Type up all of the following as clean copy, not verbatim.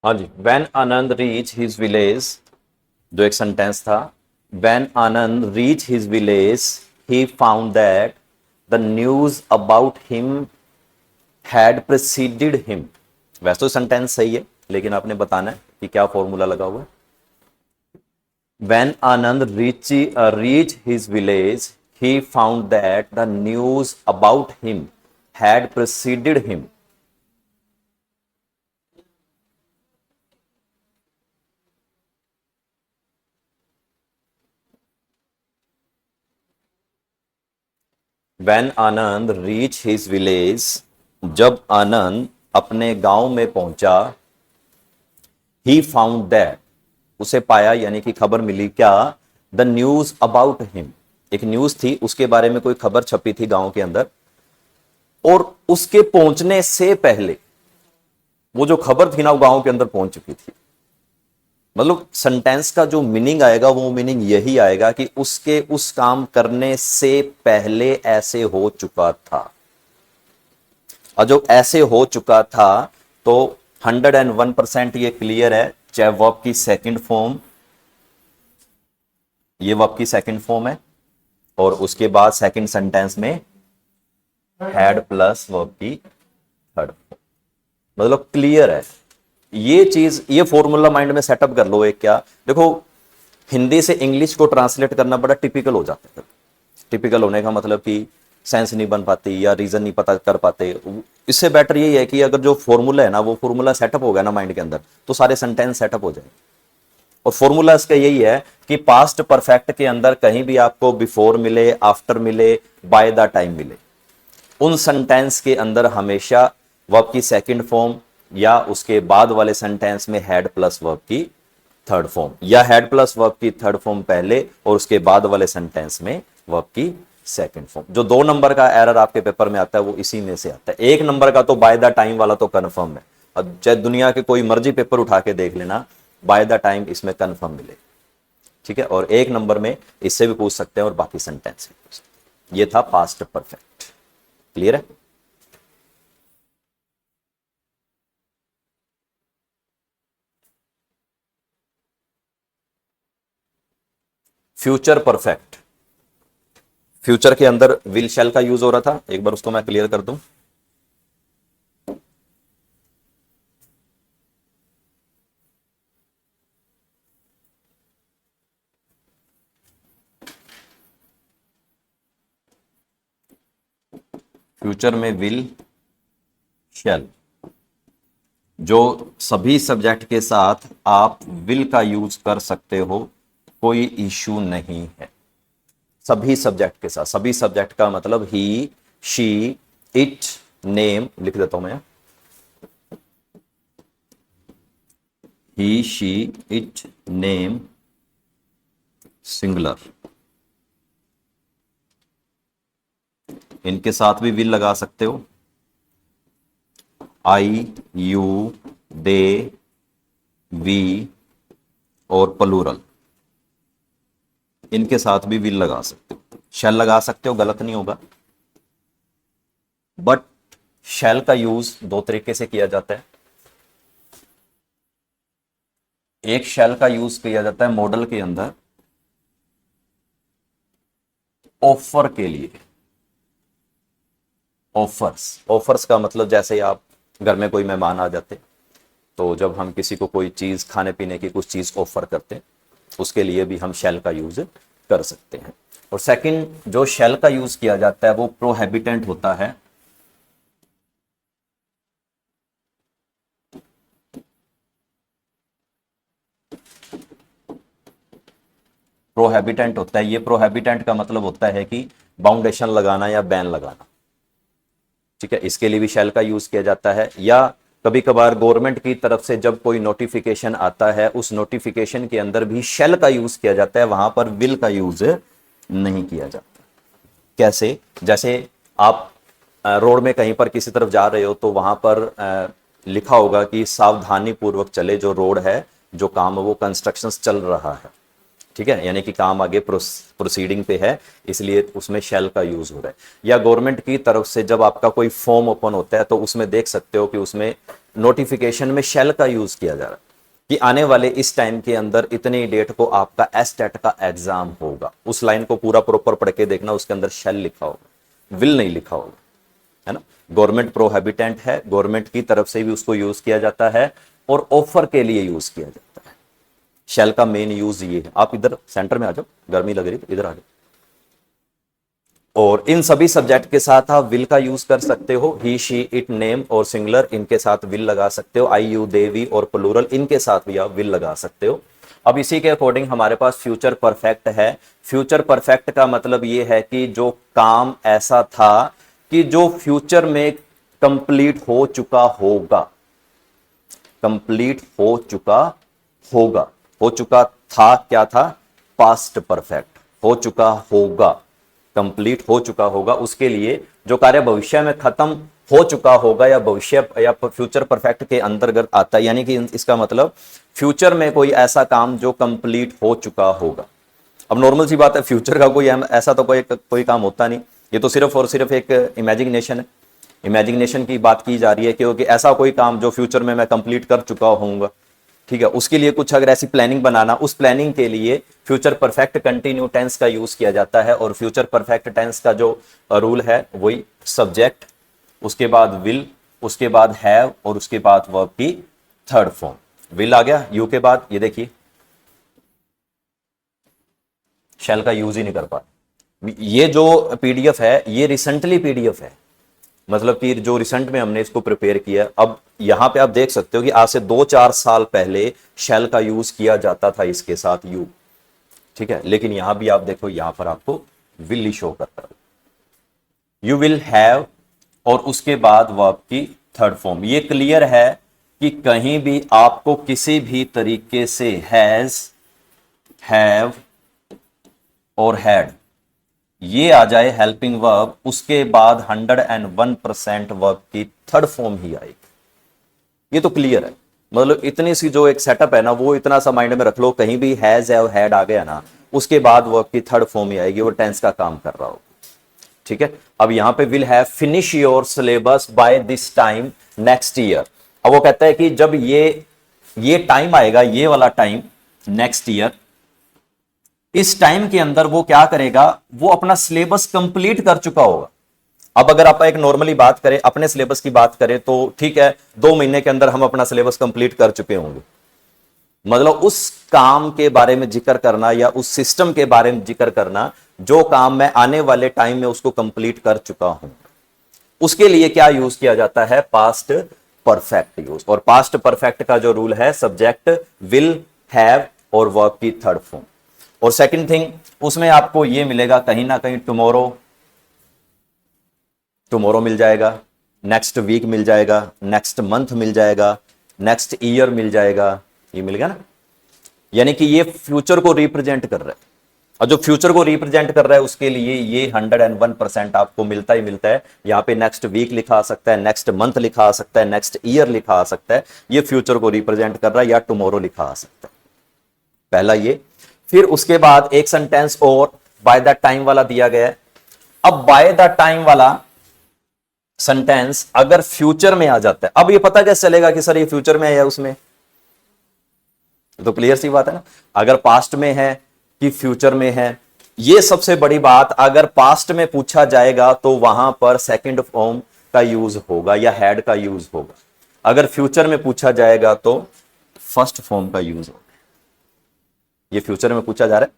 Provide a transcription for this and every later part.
हाँ जी। When Anand reach his village, जो एक सेंटेंस था, When Anand reach his village he found that the news about him had preceded him. वैसे तो सेंटेंस सही है, लेकिन आपने बताना है कि क्या फॉर्मूला लगा हुआ है। When Anand reach his village he found that the news about him had preceded him. When Anand reach his village, जब आनंद अपने गांव में पहुंचा, ही फाउंड दैट, उसे पाया यानी कि खबर मिली क्या, द न्यूज अबाउट हिम, एक न्यूज थी, उसके बारे में कोई खबर छपी थी गांव के अंदर, और उसके पहुंचने से पहले वो जो खबर थी ना वो गांव के अंदर पहुंच चुकी थी। मतलब सेंटेंस का जो मीनिंग आएगा वो मीनिंग यही आएगा कि उसके उस काम करने से पहले ऐसे हो चुका था, और जो ऐसे हो चुका था तो 101% ये क्लियर है, चाहे वर्ब की सेकंड फॉर्म, ये वर्ब की सेकंड फॉर्म है, और उसके बाद सेकंड सेंटेंस में हैड प्लस वर्ब की थर्ड फॉर्म। मतलब क्लियर है ये चीज, ये फॉर्मूला माइंड में सेटअप कर लो। एक क्या देखो, हिंदी से इंग्लिश को ट्रांसलेट करना बड़ा टिपिकल हो जाता है। टिपिकल होने का मतलब कि सेंस नहीं बन पाती या रीजन नहीं पता कर पाते। इससे बेटर यही है कि अगर जो फॉर्मूला है ना वो फॉर्मूला सेटअप हो गया ना माइंड के अंदर, तो सारे सेंटेंस सेटअप हो जाए। और फॉर्मूला इसका यही है कि पास्ट परफेक्ट के अंदर कहीं भी आपको बिफोर मिले, आफ्टर मिले, बाय द टाइम मिले, उन सेंटेंस के अंदर हमेशा वर्ब की सेकंड फॉर्म या उसके बाद वाले सेंटेंस में हैड प्लस वर्ब की थर्ड फॉर्म, या हैड प्लस वर्ब की थर्ड फॉर्म पहले और उसके बाद वाले सेंटेंस में वर्ब की सेकंड फॉर्म। जो 2 नंबर का एरर आपके पेपर में आता है वो इसी में से आता है। 1 नंबर का तो बाय द टाइम वाला तो कंफर्म है, अब चाहे दुनिया के कोई मर्जी पेपर उठा के देख लेना, बाय द टाइम इसमें कंफर्म मिले। ठीक है, और 1 नंबर में इससे भी पूछ सकते हैं और बाकी सेंटेंस से पूछ सकते हैं। ये था पास्ट परफेक्ट। क्लियर है? फ्यूचर परफेक्ट, फ्यूचर के अंदर विल शैल का यूज हो रहा था, एक बार उसको मैं क्लियर कर दूं। फ्यूचर में विल शैल, जो सभी सब्जेक्ट के साथ आप विल का यूज कर सकते हो, कोई इश्यू नहीं है। सभी सब्जेक्ट के साथ, सभी सब्जेक्ट का मतलब ही, शी, इट, नेम लिख देता हूं मैं, ही, शी, इट, नेम, सिंगुलर, इनके साथ भी विल लगा सकते हो। आई, यू, दे, वी और प्लूरल, इनके साथ भी विल लगा सकते हो। शैल लगा सकते हो, गलत नहीं होगा, बट शैल का यूज 2 तरीके से किया जाता है। एक शैल का यूज किया जाता है मॉडल के अंदर ऑफर के लिए। ऑफर्स, ऑफर्स का मतलब जैसे आप घर में कोई मेहमान आ जाते, तो जब हम किसी को कोई चीज, खाने पीने की कुछ चीज ऑफर करते हैं, उसके लिए भी हम शैल का यूज कर सकते हैं। और सेकंड जो शैल का यूज किया जाता है वो प्रोहिबिटेंट होता है। प्रोहिबिटेंट होता है, ये प्रोहिबिटेंट का मतलब होता है कि बाउंडेशन लगाना या बैन लगाना। ठीक है, इसके लिए भी शैल का यूज किया जाता है। या कभी कभार गवर्नमेंट की तरफ से जब कोई नोटिफिकेशन आता है, उस नोटिफिकेशन के अंदर भी शैल का यूज किया जाता है, वहां पर विल का यूज नहीं किया जाता। कैसे? जैसे आप रोड में कहीं पर किसी तरफ जा रहे हो, तो वहां पर लिखा होगा कि सावधानी पूर्वक चले, जो रोड है, जो काम है वो कंस्ट्रक्शन चल रहा है। ठीक है, यानी कि काम आगे प्रोसीडिंग पे है, इसलिए उसमें शैल का यूज हो रहा है। या गवर्नमेंट की तरफ से जब आपका कोई फॉर्म ओपन होता है तो उसमें देख सकते हो कि उसमें नोटिफिकेशन में शैल का यूज किया जा रहा है कि आने वाले इस टाइम के अंदर इतनी डेट को आपका एसटेट का एग्जाम होगा। उस लाइन को पूरा प्रॉपर पढ़ के देखना, उसके अंदर शैल लिखा होगा, विल नहीं लिखा होगा, है ना। गवर्नमेंट प्रोहिबिटेंट है, गवर्नमेंट की तरफ से भी उसको यूज किया जाता है और ऑफर के लिए यूज किया जाता है। शैल का मेन यूज ये है। आप इधर सेंटर में आ जाओ, गर्मी लग रही है, इधर आ जाओ। और इन सभी सब्जेक्ट के साथ आप विल का यूज कर सकते हो, ही शी इट नेम और सिंगुलर, इनके साथ विल लगा सकते हो। आई यू दे वी और प्लूरल, इनके साथ भी आप विल लगा सकते हो। अब इसी के अकॉर्डिंग हमारे पास फ्यूचर परफेक्ट है। फ्यूचर परफेक्ट का मतलब ये है कि जो काम ऐसा था कि जो फ्यूचर में कंप्लीट हो चुका होगा, कंप्लीट हो चुका होगा, हो चुका था, क्या था, पास्ट परफेक्ट, हो चुका होगा, कंप्लीट हो चुका होगा। उसके लिए जो कार्य भविष्य में खत्म हो चुका होगा या भविष्य या फ्यूचर परफेक्ट के अंतर्गत आता है, यानी कि इसका मतलब फ्यूचर में कोई ऐसा काम जो कंप्लीट हो चुका होगा। अब नॉर्मल सी बात है, फ्यूचर का कोई ऐसा तो कोई काम होता नहीं, ये तो सिर्फ और सिर्फ एक इमेजिनेशन है। इमेजिनेशन की बात की जा रही है क्योंकि ऐसा कोई काम जो फ्यूचर में मैं कंप्लीट कर चुका होऊंगा, ठीक है, उसके लिए कुछ अगर ऐसी प्लानिंग बनाना, उस प्लानिंग के लिए फ्यूचर परफेक्ट कंटिन्यू टेंस का यूज किया जाता है। और फ्यूचर परफेक्ट टेंस का जो रूल है वही सब्जेक्ट, उसके बाद विल, उसके बाद हैव और उसके बाद वर्ब की थर्ड फॉर्म। विल आ गया यू के बाद, ये देखिए शैल का यूज ही नहीं कर पा। ये जो पीडीएफ है ये रिसेंटली पीडीएफ है, मतलब कि जो रिसेंट में हमने इसको प्रिपेयर किया। अब यहां पे आप देख सकते हो कि आज से 2-4 साल पहले शैल का यूज किया जाता था इसके साथ यू, ठीक है, लेकिन यहां भी आप देखो, यहां पर आपको विल शो करता है, यू विल हैव और उसके बाद वर्ब की थर्ड फॉर्म। ये क्लियर है कि कहीं भी आपको किसी भी तरीके से हैज, हैव और हैड ये आ जाए हेल्पिंग वर्ब, उसके बाद 101% वर्ब की थर्ड फॉर्म ही आएगी। ये तो क्लियर है, मतलब इतनी सी जो एक सेटअप है ना, वो इतना सा माइंड में रख लो, कहीं भी हैज है हैड आ गया ना, उसके बाद वर्ब की थर्ड फॉर्म ही आएगी, वो टेंस का काम कर रहा हो, ठीक है। अब यहां पे will have finish your syllabus by this time next year. अब वो कहता है कि जब ये टाइम आएगा, ये वाला टाइम नेक्स्ट ईयर, इस टाइम के अंदर वो क्या करेगा, वो अपना सिलेबस कंप्लीट कर चुका होगा। अब अगर आप एक नॉर्मली बात करें, अपने सिलेबस की बात करें तो ठीक है, 2 महीने के अंदर हम अपना सिलेबस कंप्लीट कर चुके होंगे। मतलब उस काम के बारे में जिक्र करना या उस सिस्टम के बारे में जिक्र करना जो काम मैं आने वाले टाइम में उसको कंप्लीट कर चुका हूं, उसके लिए क्या यूज किया जाता है, पास्ट परफेक्ट यूज। और पास्ट परफेक्ट का जो रूल है, सब्जेक्ट, विल, हैव और वर्ब की थर्ड फॉर्म। और सेकंड थिंग उसमें आपको ये मिलेगा कहीं ना कहीं टुमारो, टुमारो मिल जाएगा, नेक्स्ट वीक मिल जाएगा, नेक्स्ट मंथ मिल जाएगा, नेक्स्ट ईयर मिल जाएगा, ये मिल गया ना। यानी कि ये फ्यूचर को रिप्रेजेंट कर रहा है, और जो फ्यूचर को रिप्रेजेंट कर रहा है उसके लिए ये 101% आपको मिलता ही मिलता है। यहां पे नेक्स्ट वीक लिखा आ सकता है, नेक्स्ट मंथ लिखा आ सकता है, नेक्स्ट ईयर लिखा आ सकता है, ये फ्यूचर को रिप्रेजेंट कर रहा है, या टुमारो लिखा आ सकता है, पहला ये। फिर उसके बाद एक सेंटेंस और बाय द टाइम वाला दिया गया है। अब बाय द टाइम वाला सेंटेंस अगर फ्यूचर में आ जाता है, अब ये पता कैसे चलेगा कि सर ये फ्यूचर में है या उसमें, तो क्लियर सी बात है ना। अगर पास्ट में है कि फ्यूचर में है, ये सबसे बड़ी बात। अगर पास्ट में पूछा जाएगा तो वहां पर सेकंड फॉर्म का यूज होगा या हैड का यूज होगा। अगर फ्यूचर में पूछा जाएगा तो फर्स्ट फॉर्म का यूज होगा। ये फ्यूचर में पूछा जा रहा है।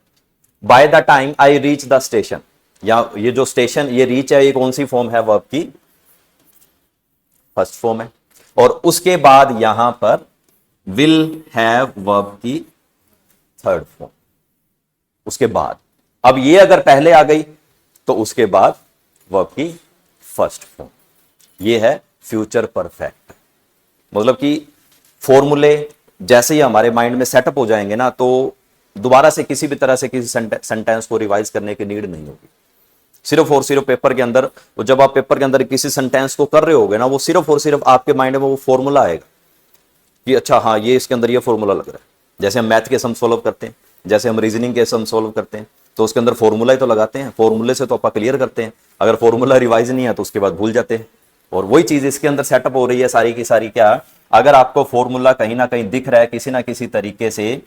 By the time I reach the station, या ये जो स्टेशन, ये रीच है, ये कौन सी फॉर्म है, वर्ब की फर्स्ट फॉर्म है। और उसके बाद यहां पर विल हैव वर्ब की थर्ड फॉर्म, उसके बाद। अब ये अगर पहले आ गई तो उसके बाद वर्ब की फर्स्ट फॉर्म। ये है फ्यूचर परफेक्ट। मतलब कि फॉर्मूले जैसे ही हमारे माइंड में सेटअप हो जाएंगे ना, तो दोबारा से किसी भी तरह से किसी सेंटेंस को रिवाइज करने की नीड नहीं होगी। सिर्फ और सिर्फ पेपर के अंदर, जब आप पेपर के अंदर किसी सेंटेंस को कर रहे होगे ना, वो सिर्फ और सिर्फ आपके माइंड में वो फॉर्मूला आएगा कि अच्छा हाँ, ये इसके अंदर ये फॉर्मूला लग रहा है। जैसे हम मैथ के सम सॉल्व करते हैं, जैसे हम रीजनिंग केस हम सोल्व करते हैं तो उसके अंदर फॉर्मूला ही तो लगाते हैं, फॉर्मूले से तो आप क्लियर करते हैं, अगर फॉर्मूला रिवाइज नहीं है तो उसके बाद भूल जाते हैं। और वही चीज इसके अंदर सेटअप हो रही है सारी की सारी। क्या, अगर आपको फॉर्मूला कहीं ना कहीं दिख रहा है किसी ना किसी तरीके से,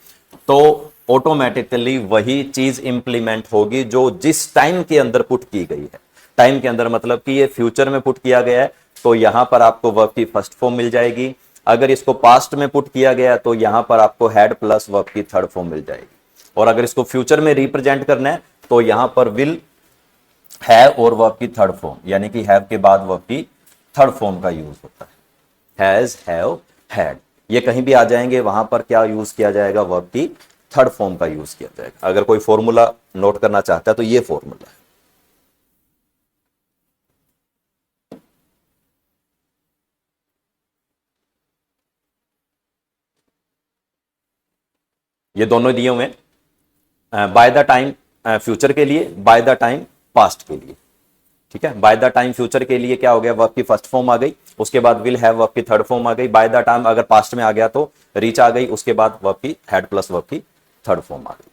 तो ऑटोमेटिकली वही चीज इंप्लीमेंट होगी जो जिस टाइम के अंदर पुट की गई है। टाइम के अंदर मतलब कि ये फ्यूचर में पुट किया गया है तो यहां पर आपको वर्ब की फर्स्ट फॉर्म मिल जाएगी, अगर इसको पास्ट में पुट किया गया तो यहां पर आपको हैड प्लस वर्ब की थर्ड फॉर्म मिल जाएगी, और अगर इसको फ्यूचर में रिप्रेजेंट करना है तो यहां पर विल, हैव और वर्ब की थर्ड फॉर्म, यानी कि हैव के बाद वर्ब की थर्ड फॉर्म का यूज होता है, हैज, हैव, हैड। ये कहीं भी आ जाएंगे, वहां पर क्या यूज किया जाएगा, वर्ब की थर्ड फॉर्म का यूज किया जाएगा। अगर कोई फॉर्मूला नोट करना चाहता है तो ये फॉर्मूला है। ये दोनों दिए हुए बाय द टाइम फ्यूचर के लिए, बाय द टाइम पास्ट के लिए। ठीक है, बाय द टाइम फ्यूचर के लिए क्या हो गया, वर्ब की फर्स्ट फॉर्म आ गई, उसके बाद विल हैव वर्ब की थर्ड फॉर्म आ गई। बाय द टाइम अगर पास्ट में आ गया तो रीच आ गई, उसके बाद वर्ब की हैड प्लस वर्ब की थर्ड फॉर्म आ गई।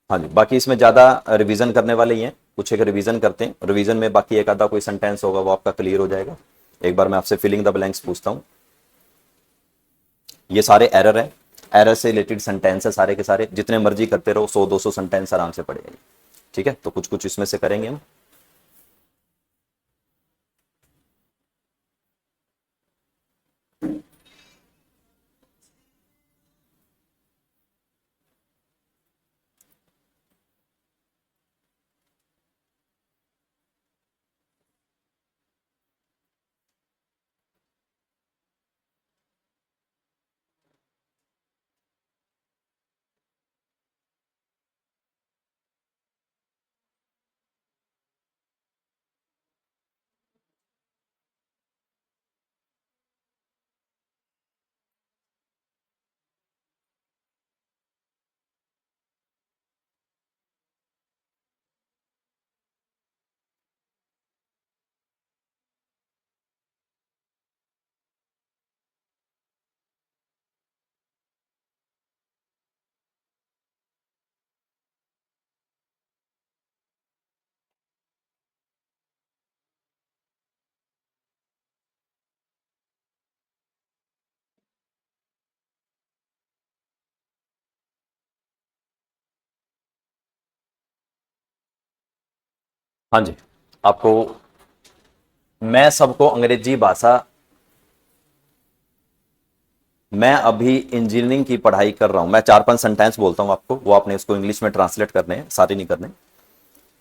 हाँ जी, बाकी इसमें ज्यादा रिवीजन करने वाले ही हैं, कुछ एक रिवीजन करते हैं, रिवीजन में बाकी एक आधा कोई सेंटेंस होगा वो आपका क्लियर हो जाएगा। एक बार मैं आपसे फिलिंग द ब्लैंक्स पूछता हूं। ये सारे एरर है, एरर से रिलेटेड सेंटेंस है सारे के सारे, जितने मर्जी करते रहो, 100-200 सेंटेंस आराम से पड़ेगा। ठीक है, तो कुछ कुछ इसमें से करेंगे हम। हाँ जी, आपको, मैं सबको अंग्रेजी भाषा, मैं अभी इंजीनियरिंग की पढ़ाई कर रहा हूं, मैं 4-5 सेंटेंस बोलता हूं आपको, वो आपने इसको इंग्लिश में ट्रांसलेट करने हैं, सारे नहीं करने।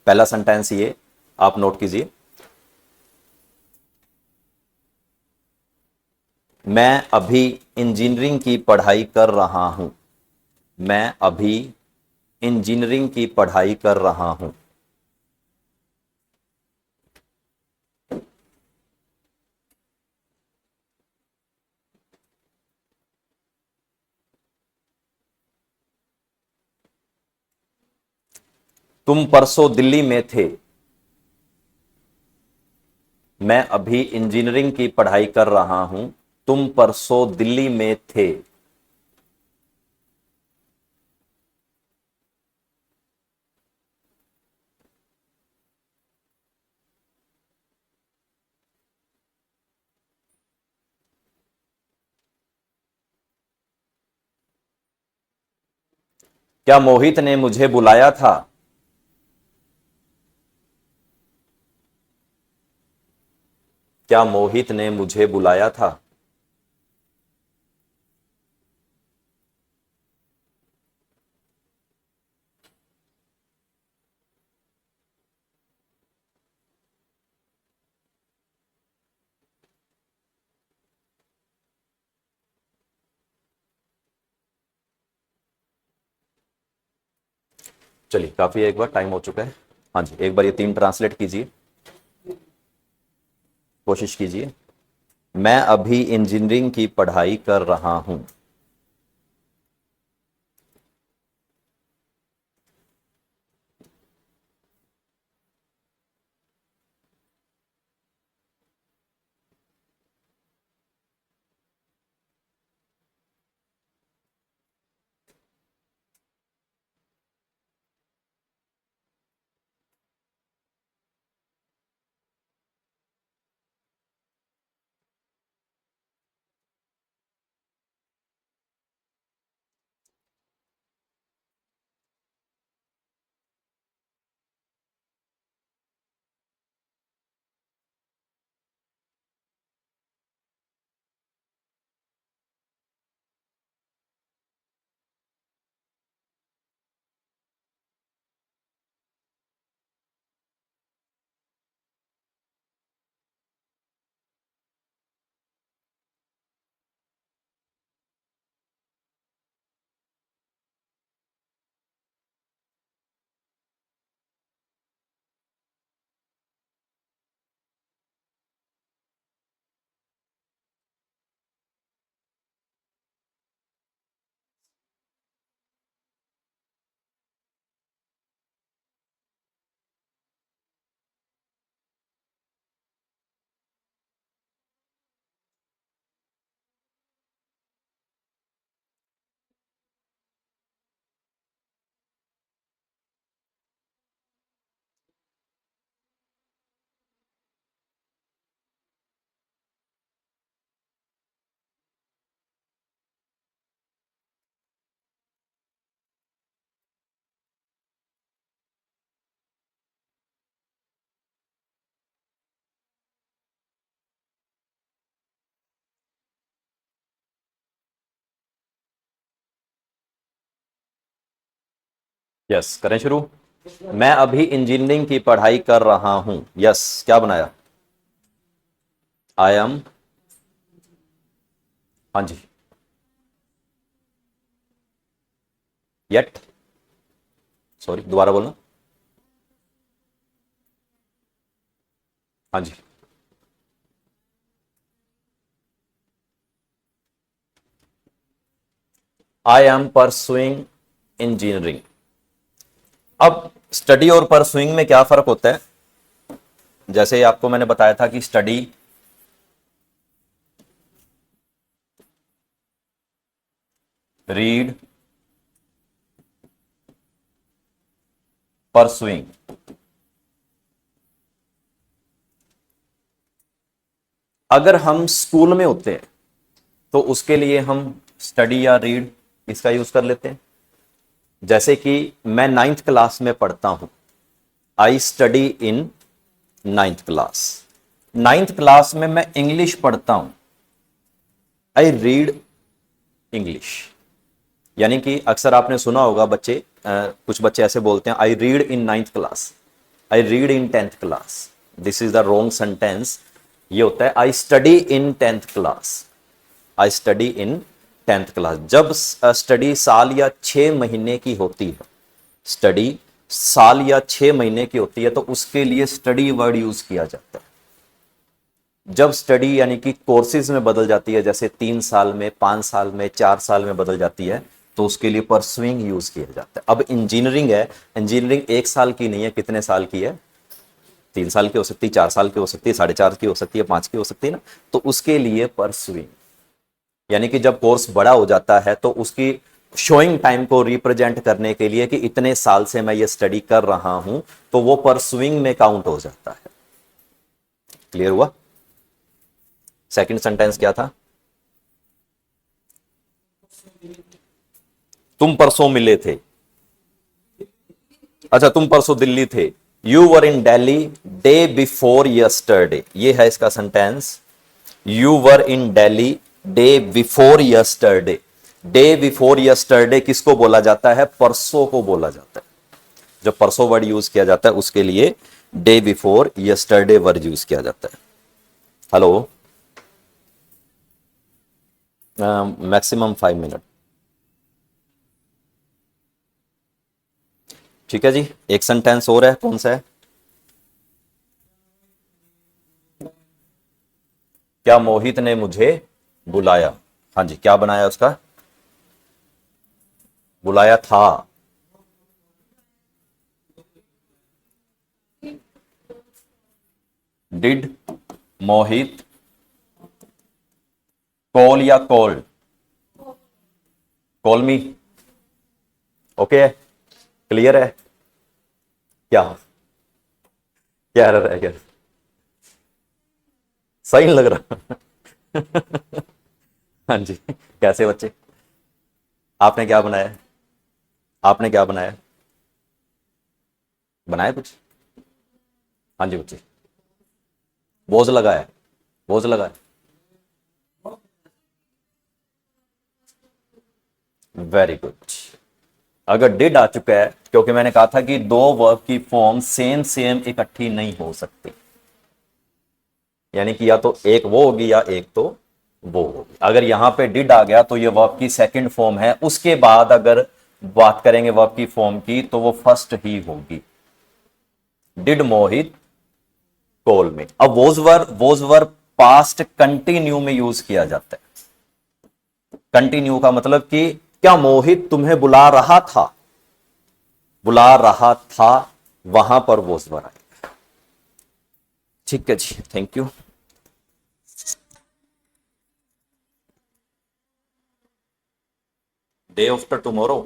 पहला सेंटेंस ये आप नोट कीजिए, मैं अभी इंजीनियरिंग की पढ़ाई कर रहा हूं। मैं अभी इंजीनियरिंग की पढ़ाई कर रहा हूं। तुम परसों दिल्ली में थे। मैं अभी इंजीनियरिंग की पढ़ाई कर रहा हूं, तुम परसों दिल्ली में थे। क्या मोहित ने मुझे बुलाया था। क्या मोहित ने मुझे बुलाया था। चलिए काफी है, एक बार टाइम हो चुका है। हाँ जी, एक बार ये 3 ट्रांसलेट कीजिए, कोशिश कीजिए। मैं अभी इंजीनियरिंग की पढ़ाई कर रहा हूं। यस, करें शुरू। मैं अभी इंजीनियरिंग की पढ़ाई कर रहा हूं। यस, क्या बनाया? आई एम, हाँ जी, येट, सॉरी दोबारा बोलना। हाँ जी, आई एम परसुइंग इंजीनियरिंग। अब स्टडी और परसुइंग में क्या फर्क होता है? जैसे आपको मैंने बताया था कि स्टडी, रीड, परसुइंग। अगर हम स्कूल में होते हैं तो उसके लिए हम स्टडी या रीड इसका यूज कर लेते हैं। जैसे कि मैं 9th क्लास में पढ़ता हूं, I study in 9th class. 9th class में मैं इंग्लिश पढ़ता हूं, आई रीड इंग्लिश। यानी कि अक्सर आपने सुना होगा बच्चे, कुछ बच्चे ऐसे बोलते हैं, I read in 9th class, I read in 10th class. This is the wrong sentence. ये होता है I study in 10th class, I study in 10th class. जब स्टडी साल या 6 महीने की होती है, स्टडी साल या 6 महीने की होती है, तो उसके लिए स्टडी वर्ड यूज किया जाता है। जब स्टडी यानी कि कोर्सेज में बदल जाती है, जैसे 3 साल में, 5 साल में, 4 साल में बदल जाती है, तो उसके लिए परसुइंग यूज किया जाता है। अब इंजीनियरिंग है, इंजीनियरिंग 1 साल की नहीं है, कितने साल की है? 3 साल की हो सकती है, 4 साल की हो सकती है, 4.5 की हो सकती है, 5 की हो सकती है ना। तो उसके लिए परसुइंग, यानी कि जब कोर्स बड़ा हो जाता है तो उसकी शोइंग टाइम को रिप्रेजेंट करने के लिए कि इतने साल से मैं ये स्टडी कर रहा हूं, तो वो परसुइंग में काउंट हो जाता है। क्लियर हुआ? सेकंड सेंटेंस क्या था? तुम परसों मिले थे। अच्छा, तुम परसों दिल्ली थे। You were in Delhi day before yesterday, ये है इसका sentence. You were in Delhi day before yesterday. Day before yesterday किसको बोला जाता है? परसों को बोला जाता है। जब परसों वर्ड यूज किया जाता है उसके लिए day before yesterday word use किया जाता है। Hello, maximum 5 minute. ठीक है जी, एक सेंटेंस और है, कौन सा है? क्या मोहित ने मुझे बुलाया? हाँ जी, क्या बनाया उसका? बुलाया था। डिड मोहित कॉल या कॉल्ड? कॉल मी। ओके, क्लियर है? क्या क्या रह गया? सही नहीं लग रहा? हाँ जी, कैसे बच्चे? आपने क्या बनाया? आपने क्या बनाया? बनाया कुछ? हाँ जी बच्चे, वोज लगाया, वोज लगाया। Very good. अगर डिड आ चुका है, क्योंकि मैंने कहा था कि दो वर्ब की फॉर्म सेम सेम इकट्ठी नहीं हो सकती, यानी कि या तो एक वो होगी या एक तो वो होगी। अगर यहां पे डिड आ गया तो ये वर्ब की सेकंड फॉर्म है, उसके बाद अगर बात करेंगे वर्ब की फॉर्म की तो वो फर्स्ट ही होगी। डिड मोहित कॉल में। अब वोज वर्ब पास्ट कंटिन्यू में यूज किया जाता है। कंटिन्यू का मतलब कि क्या मोहित तुम्हें बुला रहा था? बुला रहा था, वहां पर वोज वर्ब आएगा। ठीक है जी, thank you. Day after tomorrow.